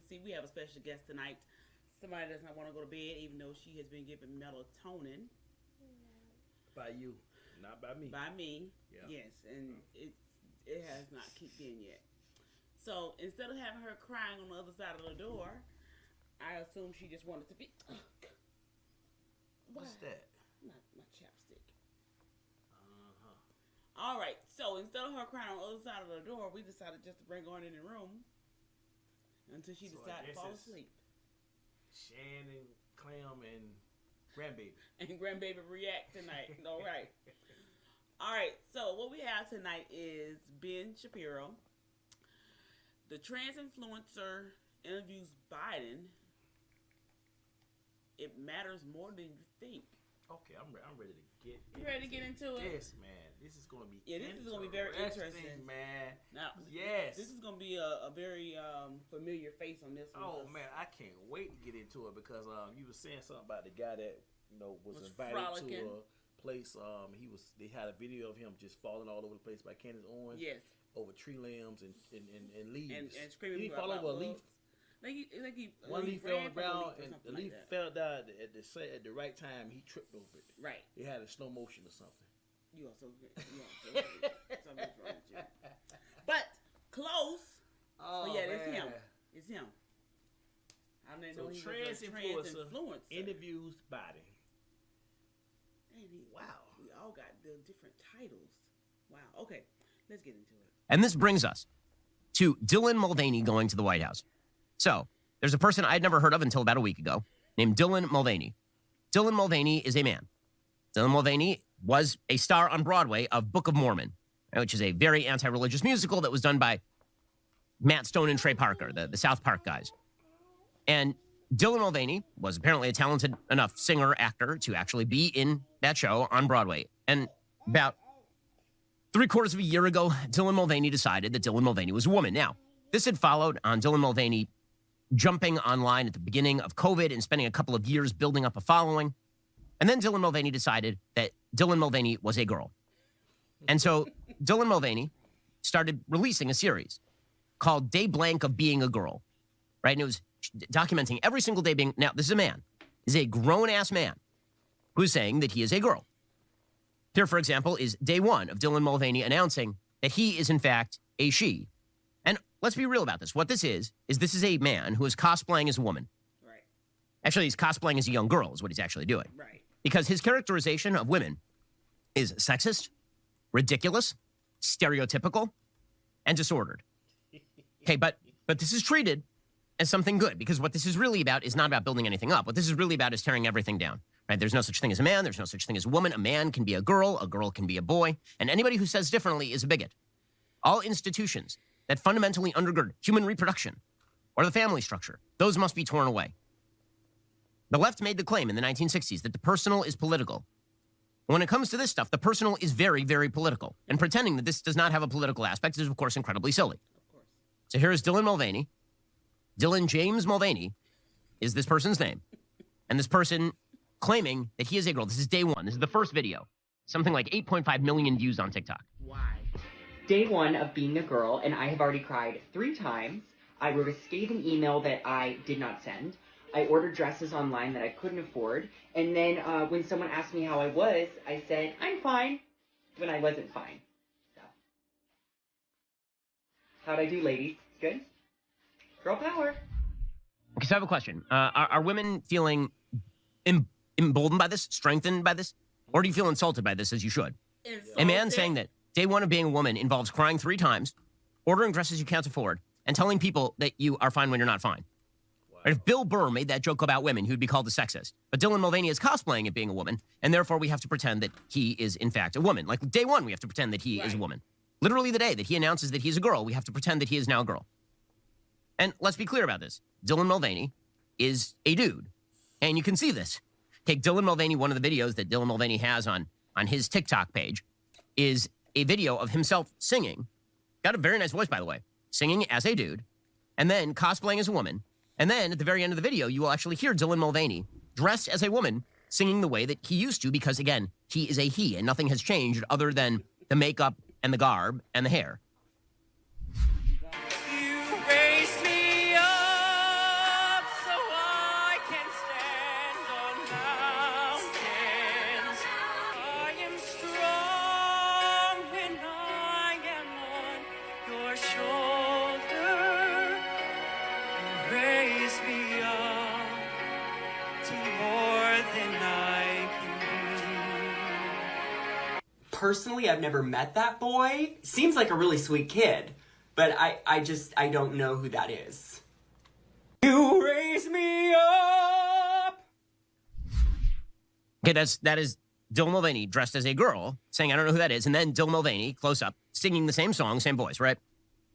see, we have a special guest tonight. Somebody does not want to go to bed, even though she has been given melatonin. By you, not by me. By me, yeah. Yes, and it has not kicked in yet. So instead of having her crying on the other side of the door, I assume she just wanted to be. What's that? My chapstick. All right. So instead of her crying on the other side of the door, we decided just to bring her in the room until she decided to fall asleep. Shan and Clam and grandbaby. And grandbaby react tonight. All right. All right. So what we have tonight is Ben Shapiro. The trans influencer interviews Biden. It matters more than you think. Okay, I'm ready to get. You ready to get into it? Yes, man. This is gonna be. Yeah, this is gonna be very interesting, man. Now, yes, this is gonna be a very familiar face on this one. Oh man, I can't wait to get into it because you were saying something about the guy that was invited frolicking to a place. They had a video of him just falling all over the place by Candace Owens. Yes. Over tree limbs and leaves. And screaming. Did he fall over a leaf? One leaf fell on the ground, and the leaf like fell down at the right time. He tripped over it. Right. It had a slow motion or something. You are so good. Something's wrong with you. But close. Oh, but yeah, man. it's him. It's him. I didn't know he was a trans influencer. Interviews Biden. Wow. We all got the different titles. Wow. Okay. Let's get into it. And this brings us to Dylan Mulvaney going to the White House. So there's a person I'd never heard of until about a week ago named Dylan Mulvaney. Dylan Mulvaney is a man. Dylan Mulvaney was a star on Broadway of Book of Mormon, which is a very anti-religious musical that was done by Matt Stone and Trey Parker, the South Park guys. And Dylan Mulvaney was apparently a talented enough singer, actor to actually be in that show on Broadway. And about 3/4 of a year ago, Dylan Mulvaney decided that Dylan Mulvaney was a woman. Now, this had followed on Dylan Mulvaney jumping online at the beginning of COVID and spending a couple of years building up a following. And then Dylan Mulvaney decided that Dylan Mulvaney was a girl. And so Dylan Mulvaney started releasing a series called Day Blank of Being a Girl, right? And it was documenting every single day being, now this is a man, he's a grown-ass man who's saying that he is a girl. Here, for example, is day one of Dylan Mulvaney announcing that he is, in fact, a she. And let's be real about this. What this is this is a man who is cosplaying as a woman. Right. Actually, he's cosplaying as a young girl is what he's actually doing. Right. Because his characterization of women is sexist, ridiculous, stereotypical, and disordered. Okay, but this is treated as something good because what this is really about is not about building anything up. What this is really about is tearing everything down. Right? There's no such thing as a man. There's no such thing as a woman. A man can be a girl can be a boy. And anybody who says differently is a bigot. All institutions that fundamentally undergird human reproduction or the family structure, those must be torn away. The left made the claim in the 1960s that the personal is political. When it comes to this stuff, the personal is very, very political. And pretending that this does not have a political aspect is, of course, incredibly silly. Of course. So here is Dylan Mulvaney. Dylan James Mulvaney is this person's name. And this person claiming that he is a girl. This is day one. This is the first video. Something like 8.5 million views on TikTok. Why? Day one of being a girl, and I have already cried 3 times. I wrote a scathing email that I did not send. I ordered dresses online that I couldn't afford. And then when someone asked me how I was, I said, I'm fine, when I wasn't fine. So, how'd I do, ladies? Good? Girl power. Okay, so I have a question. Are women feeling emboldened by this, strengthened by this? Or do you feel insulted by this, as you should? Insulted. A man saying that day one of being a woman involves crying 3 times, ordering dresses you can't afford, and telling people that you are fine when you're not fine. Wow. Right? If Bill Burr made that joke about women, he would be called a sexist. But Dylan Mulvaney is cosplaying it being a woman, and therefore we have to pretend that he is, in fact, a woman. Like day one, we have to pretend that he is a woman. Literally the day that he announces that he's a girl, we have to pretend that he is now a girl. And let's be clear about this. Dylan Mulvaney is a dude. And you can see this. Okay, Dylan Mulvaney, one of the videos that Dylan Mulvaney has on his TikTok page is a video of himself singing. Got a very nice voice, by the way. Singing as a dude, and then cosplaying as a woman. And then at the very end of the video, you will actually hear Dylan Mulvaney dressed as a woman singing the way that he used to because, again, he is a he, and nothing has changed other than the makeup and the garb and the hair. You raised me up raise me up to more than I can do. Personally, I've never met that boy. Seems like a really sweet kid, but I don't know who that is. You raise me up. Okay, that is Dylan Mulvaney dressed as a girl saying, I don't know who that is. And then Dylan Mulvaney, close up, singing the same song, same voice, right?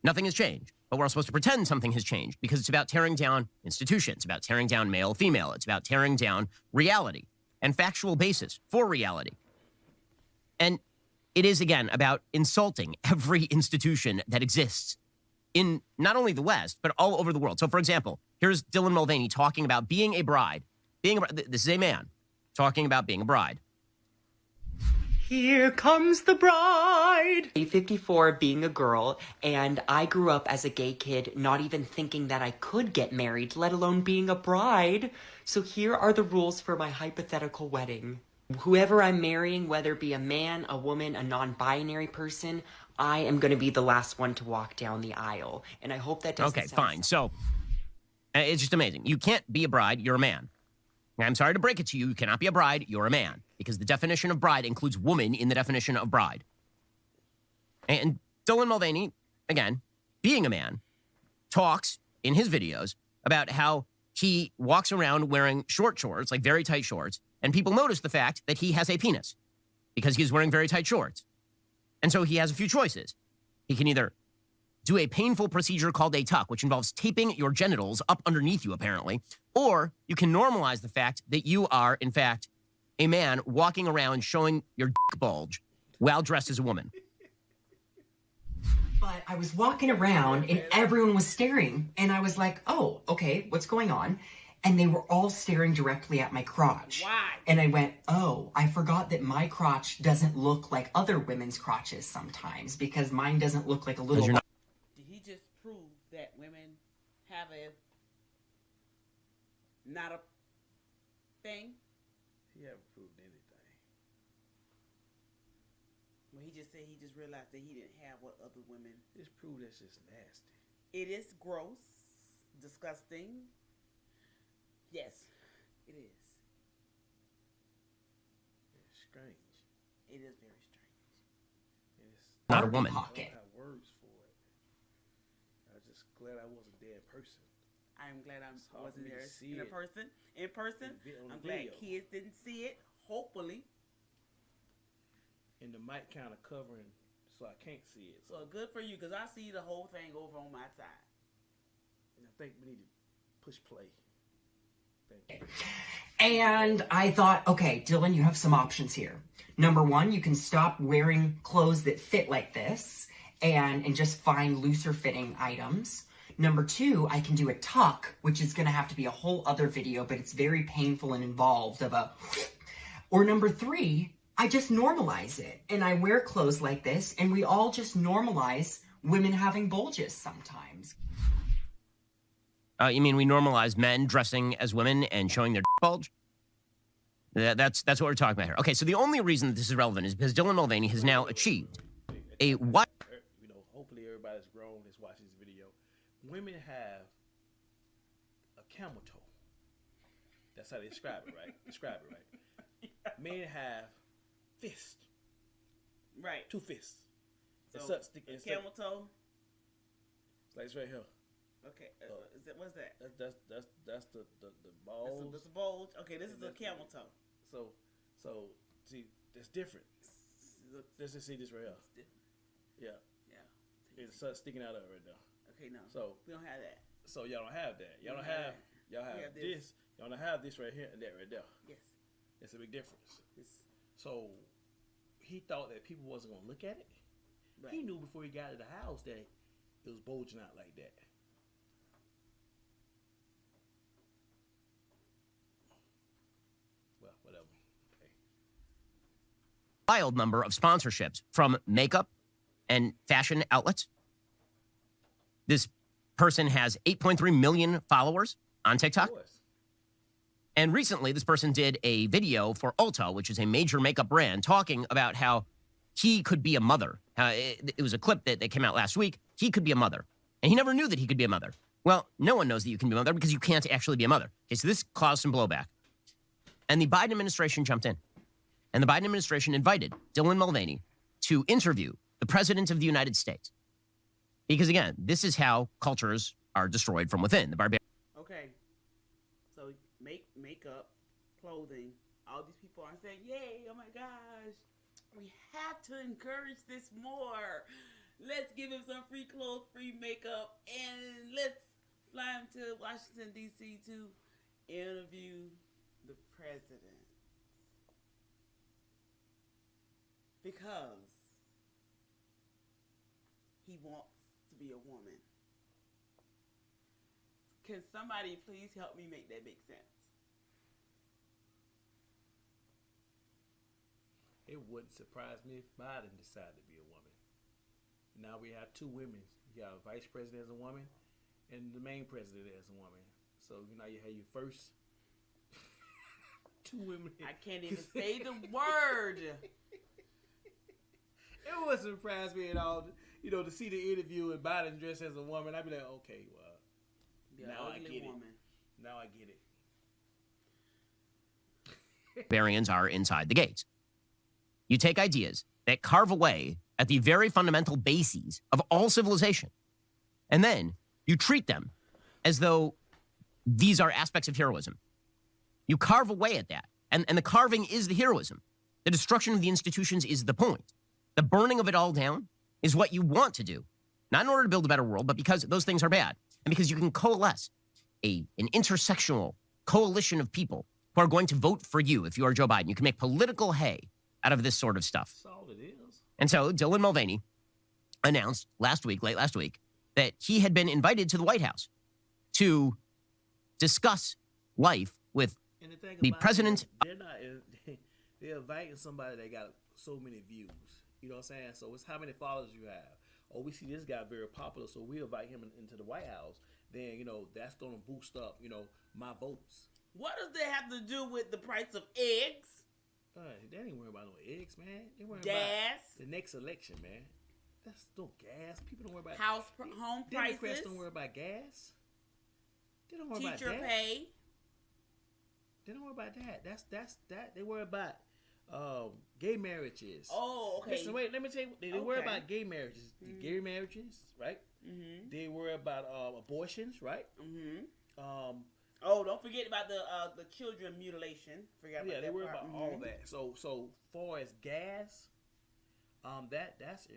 Nothing has changed. But we're supposed to pretend something has changed because it's about tearing down institutions. It's about tearing down male, female. It's about tearing down reality and factual basis for reality. And it is, again, about insulting every institution that exists in not only the West, but all over the world. So, for example, here's Dylan Mulvaney talking about being a bride. This is a man talking about being a bride. Here comes the bride. 54, being a girl, and I grew up as a gay kid, not even thinking that I could get married, let alone being a bride. So here are the rules for my hypothetical wedding. Whoever I'm marrying, whether it be a man, a woman, a non-binary person, I am going to be the last one to walk down the aisle. And I hope that doesn't Okay, sound fine. So, it's just amazing. You can't be a bride. You're a man. I'm sorry to break it to you. You cannot be a bride. You're a man. Because the definition of bride includes woman in the definition of bride. And Dylan Mulvaney, again, being a man, talks in his videos about how he walks around wearing short shorts, like very tight shorts, and people notice the fact that he has a penis because he's wearing very tight shorts. And so he has a few choices. He can either do a painful procedure called a tuck, which involves taping your genitals up underneath you, apparently, or you can normalize the fact that you are, in fact, a man walking around showing your dick bulge while dressed as a woman. But I was walking around and everyone was staring, and I was like, oh, okay, what's going on? And they were all staring directly at my crotch. Why? And I went, oh, I forgot that my crotch doesn't look like other women's crotches sometimes, because mine doesn't look like a little... You're not- Did he just prove that women have not a thing? He haven't proved anything. Well, he just said he just realized that he didn't have what other women. Just prove that's just nasty. It is gross, disgusting. Yes, it is. It's strange. It is very strange. It's Not a woman. I Pocket. don't have words for it. I'm just glad I wasn't there in person. I'm glad I It's hard wasn't for me to there see in it. person. In person, On I'm the glad video. kids didn't see it. Hopefully, And the mic kind of covering, so I can't see it. so good for you because I see the whole thing over on my side. And I think we need to push play. Thank you. And I thought, okay, Dylan, you have some options here. Number one, you can stop wearing clothes that fit like this and just find looser fitting items. Number two, I can do a tuck, which is going to have to be a whole other video, but it's very painful and involved Or number three, I just normalize it and I wear clothes like this and we all just normalize women having bulges sometimes. You mean we normalize men dressing as women and showing their dick bulge? That's what we're talking about here. Okay, so the only reason that this is relevant is because Dylan Mulvaney has now achieved a what? You know, hopefully everybody's grown that's watching this video. Women have a camel toe. That's how they describe it, right? Describe it, right? Men have fists. Right. 2 fists. It's So, up, stick, a it's camel toe. like it's right here. Okay. Is that what's that? That's the balls. That's a bulge. Okay, this is a camel toe. So see, that's different. Let's just see this right here. Yeah, Yeah. it's sticking out of it right now. Okay, no. So we don't have that. So y'all don't have that. Y'all don't have this. Y'all don't have this right here and that right there. Yes. It's a big difference. It's, So he thought that people wasn't gonna look at it. right. He knew before he got to the house that it was bulging out like that. Well, whatever. Okay. Wild number of sponsorships from makeup and fashion outlets. This person has 8.3 million followers on TikTok. Of course. And recently, this person did a video for Ulta, which is a major makeup brand, talking about how he could be a mother. It was a clip that came out last week. He could be a mother. And he never knew that he could be a mother. Well, no one knows that you can be a mother because you can't actually be a mother. Okay, so this caused some blowback. And the Biden administration jumped in. And the Biden administration invited Dylan Mulvaney to interview the president of the United States. Because again, this is how cultures are destroyed from within. The barbarian. Okay. So makeup, clothing, all these people are saying, yay, oh my gosh. We have to encourage this more. Let's give him some free clothes, free makeup, and let's fly him to Washington, D.C. to interview the president. Because he wants to be a woman. Can somebody please help me make that make sense? It wouldn't surprise me if Biden decided to be a woman. Now we have two women. You got a vice president as a woman, and the main president as a woman. So you know you have your first two women. I can't even say the word. It wouldn't surprise me at all, you know, to see the interview and Biden dressed as a woman. I'd be like, okay, well, now I get it. Now I get it. Barbarians are inside the gates. You take ideas that carve away at the very fundamental bases of all civilization, and then you treat them as though these are aspects of heroism. You carve away at that, and the carving is the heroism. The destruction of the institutions is the point. The burning of it all down is what you want to do, not in order to build a better world, but because those things are bad, and because you can coalesce an intersectional coalition of people who are going to vote for you if you are Joe Biden. You can make political hay out of this sort of stuff. That's all it is. And so Dylan Mulvaney announced late last week, that he had been invited to the White House to discuss life with And the thing the about president. They're inviting somebody that got so many views. You know what I'm saying? So it's how many followers you have. Oh, we see this guy very popular, so we invite him into the White House. Then, you know, that's going to boost up, you know, my votes. What does that have to do with the price of eggs? They ain't worrying about no eggs, man. They worrying Gas. about the next election, man. That's no gas. People don't worry about Home Democrats prices. don't worry about gas. They don't worry Teacher about that. pay. They don't worry about that. That's that. They worry about gay marriages. Oh, okay. Listen, wait. Let me tell you. They worry about gay marriages. The gay marriages, right? Mm-hmm. They worry about abortions, right? Mm-hmm. Oh, don't forget about the children mutilation. Forget about Yeah, that they worry part. about all that. So far as gas, that's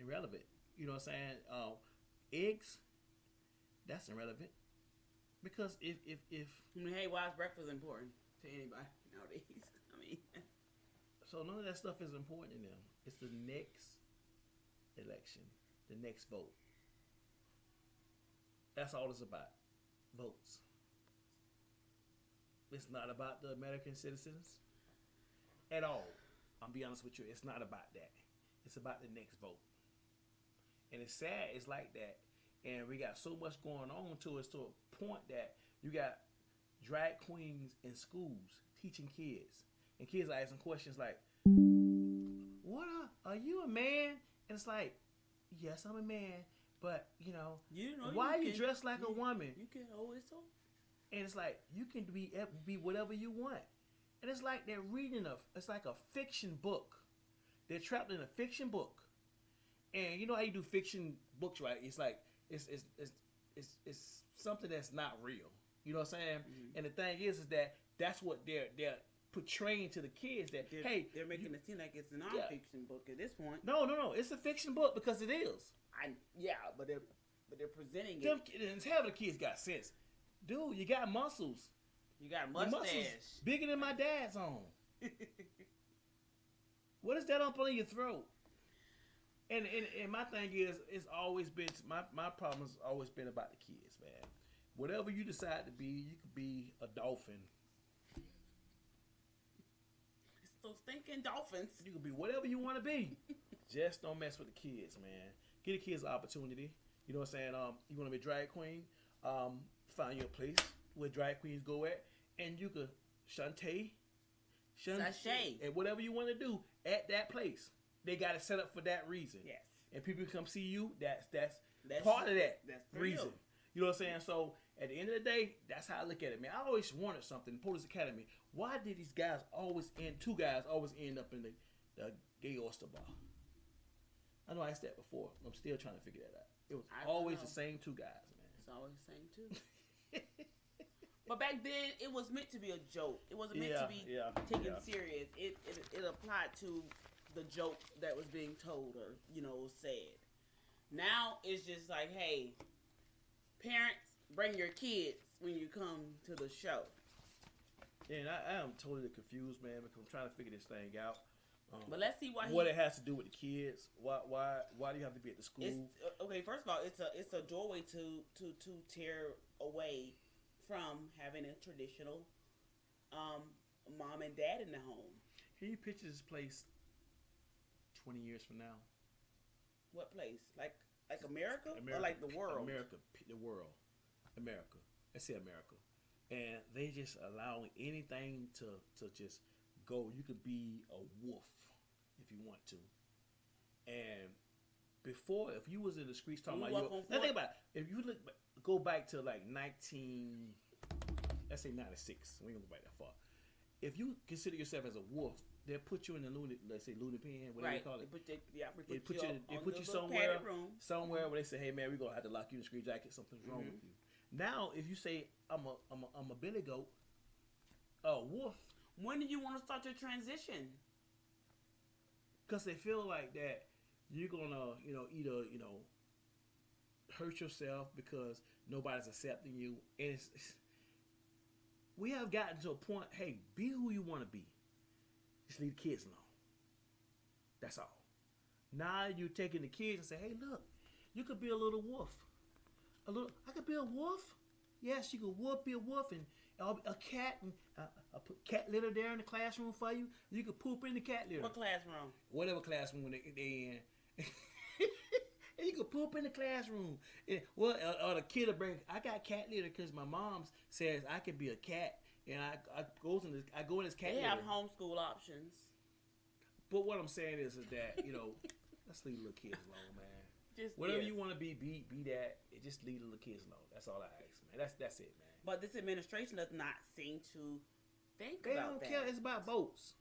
irrelevant. You know what I'm saying? Eggs, that's irrelevant. Because if I mean, hey, why is breakfast important to anybody nowadays? I mean, so none of that stuff is important to them. It's the next election, the next vote. That's all it's about. Votes. It's not about the American citizens at all. I'll be honest with you. It's not about that. It's about the next vote. And it's sad it's like that. And we got so much going on to us to a point that you got drag queens in schools teaching kids. And kids are asking questions like, "What are you a man?" And it's like, "Yes, I'm a man. But, you know why you dressed like a woman?" You can always talk. And it's like, you can be whatever you want. And it's like they're reading it's like a fiction book. They're trapped in a fiction book. And you know how you do fiction books, right? It's like, it's something that's not real. You know what I'm saying? Mm-hmm. And the thing is that that's what they're portraying to the kids, that, they're making it seem like it's a non-fiction book at this point. No. It's a fiction book because it is. But they're presenting it. And half of the kids got sense. Dude, you got muscles. You got a mustache. Bigger than my dad's on. What is that up on your throat? And my thing is, it's always been, my problem has always been about the kids, man. Whatever you decide to be, you could be a dolphin. It's those stinking dolphins. You could be whatever you want to be. Just don't mess with the kids, man. Give the kids an opportunity. You know what I'm saying? You want to be a drag queen? Find your place where drag queens go at, and you could sashay, and whatever you want to do at that place. They got it set up for that reason. Yes. And people come see you. That's part of that that's reason. You know what I'm saying? So at the end of the day, that's how I look at it, man. I always wanted something. Police Academy. Why did these guys two guys always end up in the gay oyster bar? I know I asked that before. I'm still trying to figure that out. It was always the same two guys, man. It's always the same two. But back then, it was meant to be a joke. It wasn't meant to be taken serious. It applied to the joke that was being told or, said. Now, it's just like, hey, parents, bring your kids when you come to the show. And I am totally confused, man, because I'm trying to figure this thing out. But let's see what it has to do with the kids. Why do you have to be at the school? Okay, first of all, it's a doorway to tear away from having a traditional mom and dad in the home. Can you picture this place 20 years from now? What place? Like America? Or like the world? America, the world. America. Let's say America. And they just allowing anything to just go. You could be a wolf if you want to. And before, if you was in the streets talking about now think about it. If you go back to like 96, we ain't gonna go back that far. If you consider yourself as a wolf, they'll put you in the loony pen, whatever you call it. They put you somewhere where they say, hey man, we're gonna have to lock you in a screen jacket, something's wrong with you. Now if you say I'm a billy goat, a wolf. When do you want to start your transition? Because they feel like that you're gonna, either hurt yourself because nobody's accepting you, and we have gotten to a point. Hey, be who you want to be. Just leave the kids alone. That's all. Now you're taking the kids and say, hey, look, you could be a little wolf. I could be a wolf. Yes, you could be a wolf and a cat, and I put cat litter there in the classroom for you. You could poop in the cat litter. What classroom? Whatever classroom they in. And you could poop in the classroom. Or the kid will bring, I got cat litter because my mom says I could be a cat, and I go in this cat litter. They have homeschool options. But what I'm saying is that, let's leave the little kids alone, man. Whatever you want to be that. Just leave the little kids alone. That's all I ask, man. That's it, man. But this administration does not seem to think they about that. They don't care. It's about votes.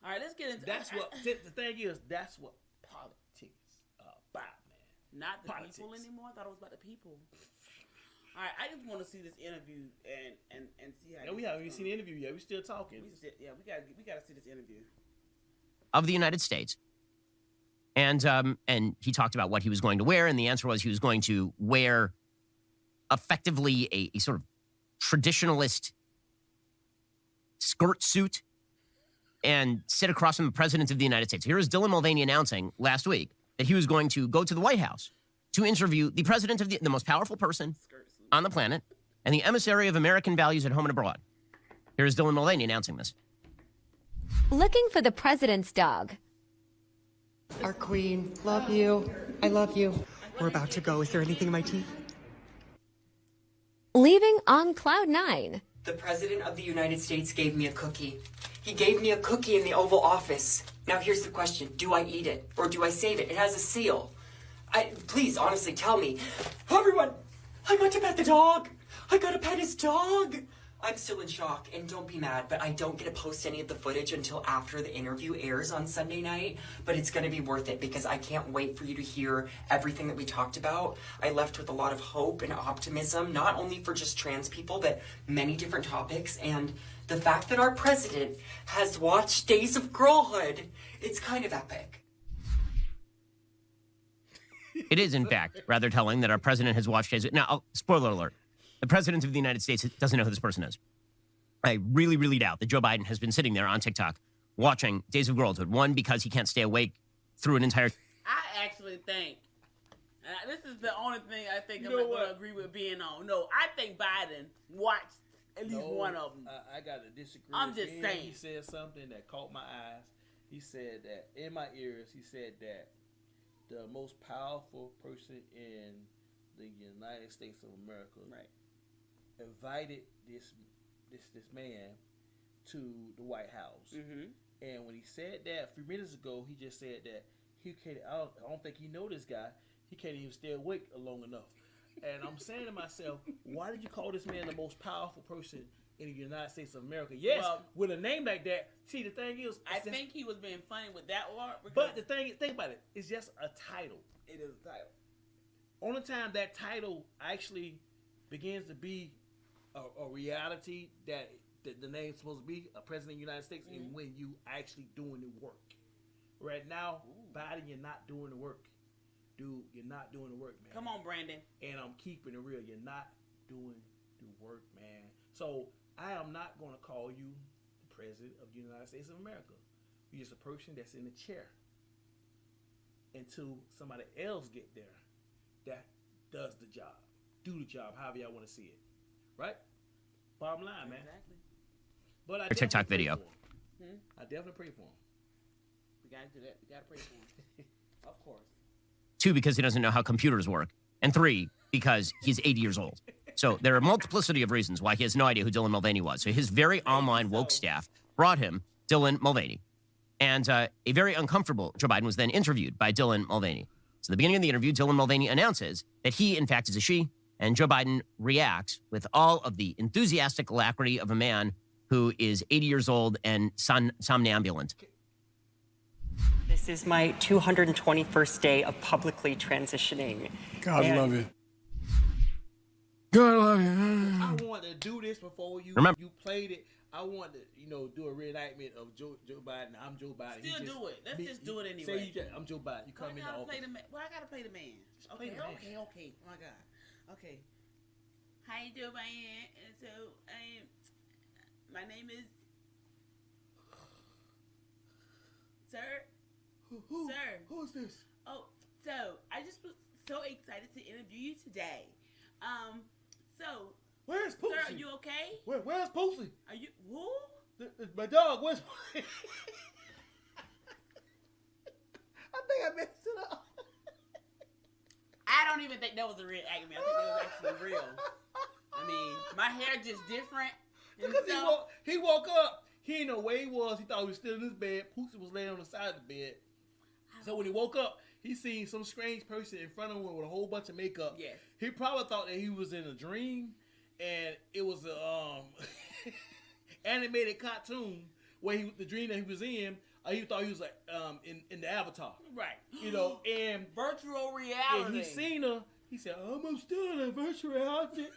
All right, let's get into the thing is, that's what politics are about, man. Not the people anymore. I thought it was about the people. All right, I just want to see this interview and see how. No, we haven't even seen the interview yet. We're still talking. We got to see this interview of the United States. And he talked about what he was going to wear, and the answer was he was going to wear effectively a sort of traditionalist skirt suit and sit across from the President of the United States. Here is Dylan Mulvaney announcing last week that he was going to go to the White House to interview the President of the most powerful person on the planet and the emissary of American values at home and abroad. Here is Dylan Mulvaney announcing this. Looking for the President's dog. Our queen. Love you. I love you. We're about to go. Is there anything in my teeth? Leaving on cloud 9. The President of the United States gave me a cookie. He gave me a cookie in the Oval Office. Now here's the question. Do I eat it? Or do I save it? It has a seal. Please, honestly, tell me. Everyone, I got to pet the dog. I got to pet his dog. I'm still in shock, and don't be mad, but I don't get to post any of the footage until after the interview airs on Sunday night, but it's going to be worth it because I can't wait for you to hear everything that we talked about. I left with a lot of hope and optimism, not only for just trans people, but many different topics, and the fact that our president has watched Days of Girlhood, it's kind of epic. It is, in fact, rather telling that our president has watched Days of... Now, spoiler alert. The President of the United States doesn't know who this person is. I really, really doubt that Joe Biden has been sitting there on TikTok watching Days of Girlhood. One, because he can't stay awake through an entire... I actually think, this is the only thing I think I'm not going to agree with being on. No, I think Biden watched at least one of them. I got to disagree. I'm just saying. He said something that caught my eyes. He said that, in my ears, he said that the most powerful person in the United States of America invited this man to the White House. Mm-hmm. And when he said that a few minutes ago, he just said that he can't. I don't think he know this guy. He can't even stay awake long enough. And I'm saying to myself, why did you call this man the most powerful person in the United States of America? Yes, Well, with a name like that. See, the thing is, I think he was being funny with that part. but the thing, think about it, it's just a title. It is a title. Only time that title actually begins to be a reality that the name's supposed to be a president of the United States, and when you actually doing the work. Right now, Biden, you're not doing the work. Dude, you're not doing the work, man. Come on, Brandon. And I'm keeping it real. You're not doing the work, man. So I am not going to call you the president of the United States of America. You're just a person that's in the chair until somebody else get there that does the job. Do the job, however y'all want to see it. Right? Bottom line, man. Exactly. But I A TikTok video. I definitely pray for him. We got to do that. We got to pray for him. Of course. 2, because he doesn't know how computers work. And 3, because he's 80 years old. So there are a multiplicity of reasons why he has no idea who Dylan Mulvaney was. So his very online woke staff brought him Dylan Mulvaney. And a very uncomfortable Joe Biden was then interviewed by Dylan Mulvaney. So at the beginning of the interview, Dylan Mulvaney announces that he, in fact, is a she. And Joe Biden reacts with all of the enthusiastic alacrity of a man who is 80 years old and somnambulant. This is my 221st day of publicly transitioning. God love you. God love you. I wanted to do this before you played it. I wanted to, do a reenactment of Joe Biden. I'm Joe Biden. Still do it. Let's just do it anyway. Say I'm Joe Biden. You come in the office. I gotta play the man. Okay. Oh my God. Okay. Hi, Joe Biden. And so, my name is Sir. Sir. Who's this? Oh, so I just was so excited to interview you today. So. Where's Pussy? Sir, are you okay? Where's Pussy? Are you who? My dog. Where's Pussy? I think I messed it up. I don't even think that was a real acting. I think that was actually real. I mean, my hair just different. Because he woke up. He didn't know where he was. He thought he was still in his bed. Pussy was laying on the side of the bed. So when he woke up, he seen some strange person in front of him with a whole bunch of makeup. Yes. He probably thought that he was in a dream, and it was a animated cartoon where the dream that he was in. He thought he was like in the Avatar, right? And virtual reality. And he seen her. He said, "I'm still in a virtual reality."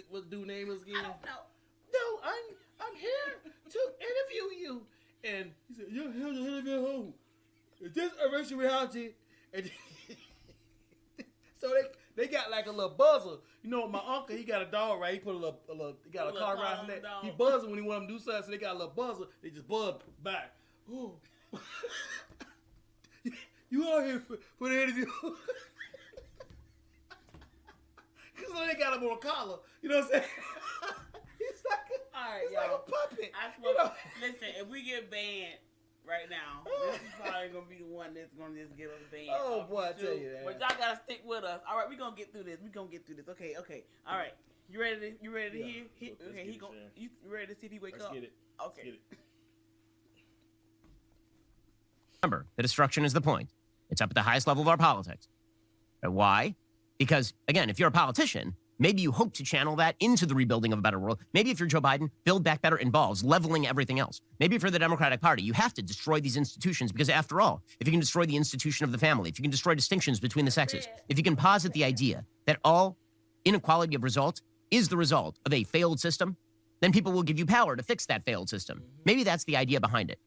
What the dude name is again? I don't know. No, I'm here to interview you. And he said, "You're here to interview who? Is this a virtual reality?" And so they got like a little buzzer. My uncle, he got a dog, right? He put he got a car around his neck. He buzzing when he want him to do something. So they got a little buzzer. They just buzz back. Oh, you are here for the interview. So they got him on a collar. You know what I'm saying? He's like a puppet. I swear. Listen, if we get banned right now, this is probably gonna be the one that's gonna just get us banned. Oh boy, I tell you that. But y'all gotta stick with us. All right, we're gonna get through this. Okay. All right. You ready to hear? Okay, you ready to see if he wake up? Let's get it. Okay. Let's get it. Remember, the destruction is the point. It's up at the highest level of our politics. And why? Because, again, if you're a politician, maybe you hope to channel that into the rebuilding of a better world. Maybe if you're Joe Biden, Build Back Better involves leveling everything else. Maybe if you're the Democratic Party, you have to destroy these institutions because, after all, if you can destroy the institution of the family, if you can destroy distinctions between the sexes, if you can posit the idea that all inequality of result is the result of a failed system, then people will give you power to fix that failed system. Maybe that's the idea behind it.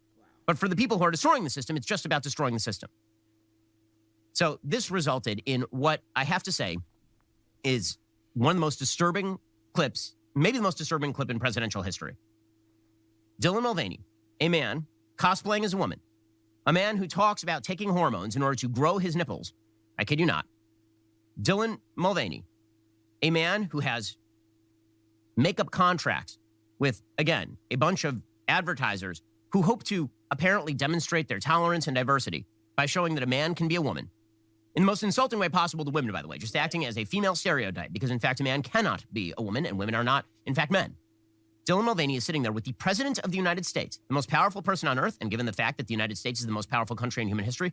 But for the people who are destroying the system, it's just about destroying the system. So this resulted in what I have to say is one of the most disturbing clips, maybe the most disturbing clip in presidential history. Dylan Mulvaney, a man cosplaying as a woman, a man who talks about taking hormones in order to grow his nipples. I kid you not. Dylan Mulvaney, a man who has makeup contracts with, again, a bunch of advertisers who hope to apparently demonstrate their tolerance and diversity by showing that a man can be a woman. In the most insulting way possible to women, by the way, just acting as a female stereotype, because, in fact, a man cannot be a woman, and women are not, in fact, men. Dylan Mulvaney is sitting there with the President of the United States, the most powerful person on earth, and given the fact that the United States is the most powerful country in human history,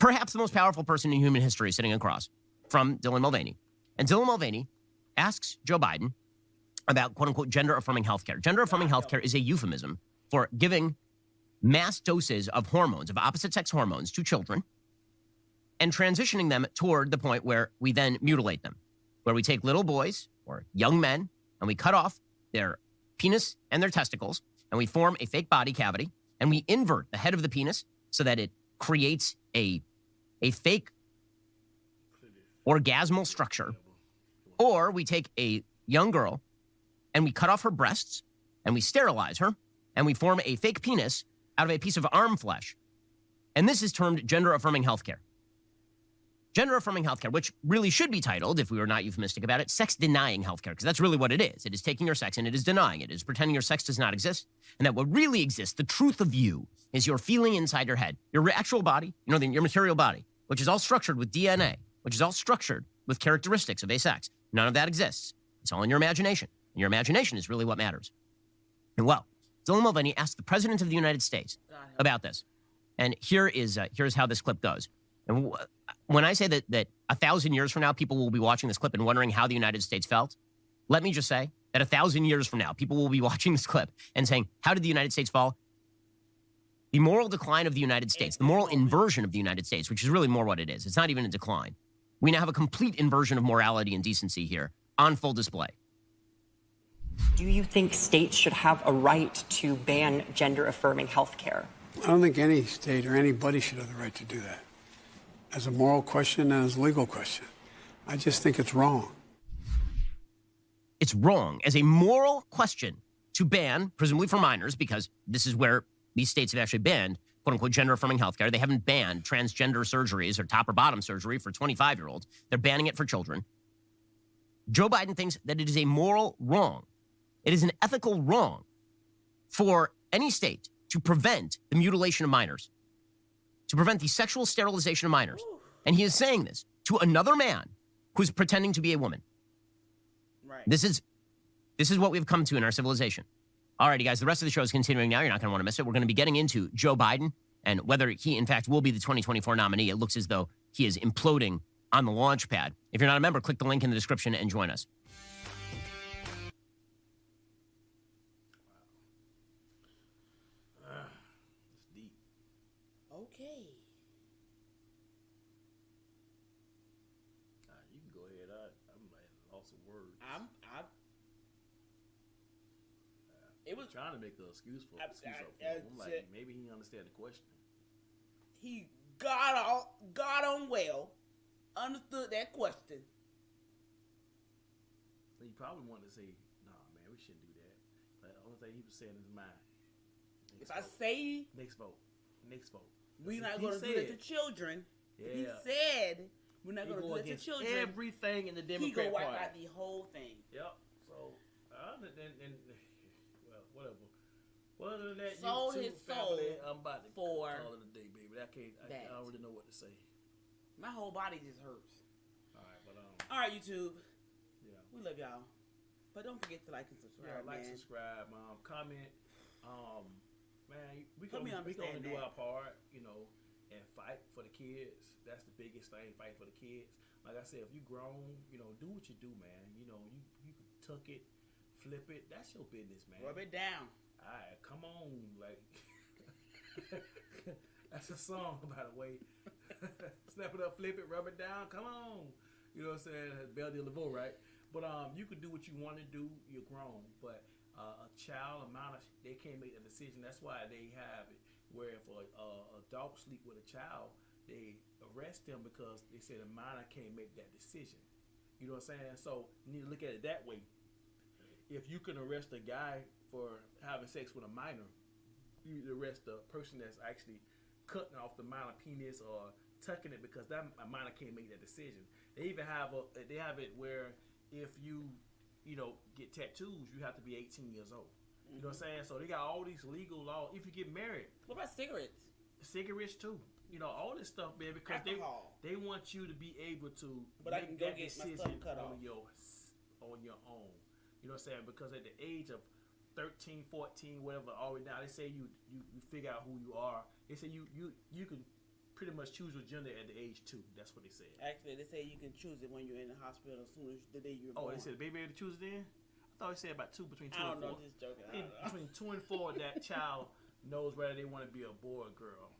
perhaps the most powerful person in human history sitting across from Dylan Mulvaney. And Dylan Mulvaney asks Joe Biden about quote-unquote gender-affirming healthcare. Gender-affirming healthcare is a euphemism for giving mass doses of hormones, of opposite-sex hormones, to children and transitioning them toward the point where we then mutilate them, where we take little boys or young men and we cut off their penis and their testicles and we form a fake body cavity and we invert the head of the penis so that it creates a fake orgasmal structure. Or we take a young girl and we cut off her breasts and we sterilize her and we form a fake penis out of a piece of arm flesh. And this is termed gender-affirming healthcare. Gender-affirming healthcare, which really should be titled, if we were not euphemistic about it, sex-denying healthcare, because that's really what it is. It is taking your sex and it is denying it. It is pretending your sex does not exist, and that what really exists, the truth of you, is your feeling inside your head. Your actual body, your material body, which is all structured with DNA, which is all structured with characteristics of a sex. None of that exists. It's all in your imagination, and your imagination is really what matters. And well, Dylan Mulvaney asked the President of the United States about this, and here's how this clip goes. And when I say that 1,000 years from now, people will be watching this clip and wondering how the United States felt, let me just say that 1,000 years from now, people will be watching this clip and saying, how did the United States fall? The moral decline of the United States, the moral inversion of the United States, which is really more what it is. It's not even a decline. We now have a complete inversion of morality and decency here on full display. Do you think states should have a right to ban gender-affirming health care? I don't think any state or anybody should have the right to do that. As a moral question and as a legal question. I just think it's wrong. It's wrong as a moral question to ban, presumably for minors, because this is where these states have actually banned, quote-unquote, gender-affirming healthcare. They haven't banned transgender surgeries or top or bottom surgery for 25-year-olds. They're banning it for children. Joe Biden thinks that it is a moral wrong. It is an ethical wrong for any state to prevent the mutilation of minors, to prevent the sexual sterilization of minors. And he is saying this to another man who's pretending to be a woman. Right. This is what we've come to in our civilization. All righty, guys, the rest of the show is continuing now. You're not going to want to miss it. We're going to be getting into Joe Biden and whether he, in fact, will be the 2024 nominee. It looks as though he is imploding on the launch pad. If you're not a member, click the link in the description and join us. Okay. You can go ahead. I'm like lost of words. It was trying to make an excuse for him. I'm like, maybe he understand the question. He got on well, understood that question. He probably wanted to say, "Nah, man, we shouldn't do that." But the only thing he was saying in his mind. Next vote. We're not going to do that to children. Yeah. He said we're not going to do that to children. Everything in the Democrat He going to wipe Party. out the whole thing. Yep. So, whatever. Well, other than that, sold you his too, family, soul I'm about to for call it a day, baby. I don't really know what to say. My whole body just hurts. All right, but all right, YouTube. Yeah, we love y'all. But don't forget to like and subscribe. Yeah, subscribe, comment. Man, we gonna do our part, and fight for the kids. That's the biggest thing. Fight for the kids. Like I said, if you grown, do what you do, man. You can tuck it, flip it. That's your business, man. Rub it down. All right, come on, like that's a song, by the way. Snap it up, flip it, rub it down. Come on, you know what I'm saying? Belle de Laveau, right? But you can do what you want to do. You're grown, but a child, they can't make a decision. That's why they have it where if a adult sleep with a child, they arrest them because they say the minor can't make that decision. You know what I'm saying? So you need to look at it that way. If you can arrest a guy for having sex with a minor, you need to arrest the person that's actually cutting off the minor penis or tucking it because that minor can't make that decision. They even have it where if you get tattoos, you have to be 18 years old. You know what I'm saying? So they got all these legal laws. If you get married, what about cigarettes? Cigarettes too. All this stuff, man, because they want you to be able to make that decision on your own. You know what I'm saying? Because at the age of 13, 14, whatever, already now, they say you figure out who you are. They say you can pretty much choose your gender at the age 2. That's what they said. Actually, they say you can choose it when you're in the hospital as soon as the day you're born. Oh, they said the baby able to choose it then? I thought they said about 2, between 2 I and 4. don't know, just joking. I don't know. Between 2 and 4, that child knows whether they want to be a boy or girl.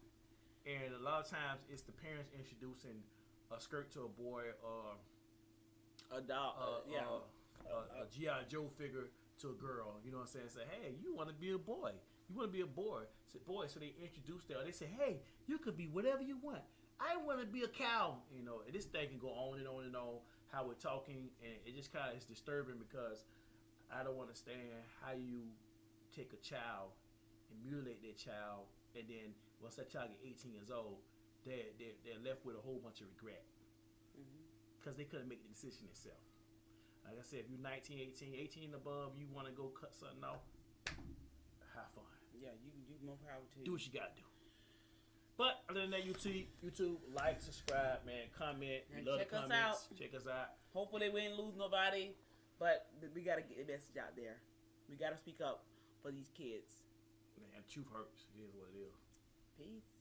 And a lot of times, it's the parents introducing a skirt to a boy or a dog, a G.I. Joe figure to a girl. You know what I'm saying? Say, hey, you want to be a boy. You want to be a boy. So they introduce that. Or they say, hey, you could be whatever you want. I want to be a cow. You know, and this thing can go on and on and on, how we're talking. And it just kind of is disturbing because I don't understand how you take a child and mutilate that child. And then once that child gets 18 years old, they're left with a whole bunch of regret. Because they couldn't make the decision themselves. Like I said, if you're 19, 18 and above, you want to go cut something off, have fun. Yeah, you can do more power to you. Do what you got to do. But other than that, YouTube, like, subscribe, man, comment. We love the comments. Check us out. Hopefully we didn't lose nobody, but we got to get the message out there. We got to speak up for these kids. Man, truth hurts. It is what it is. Peace.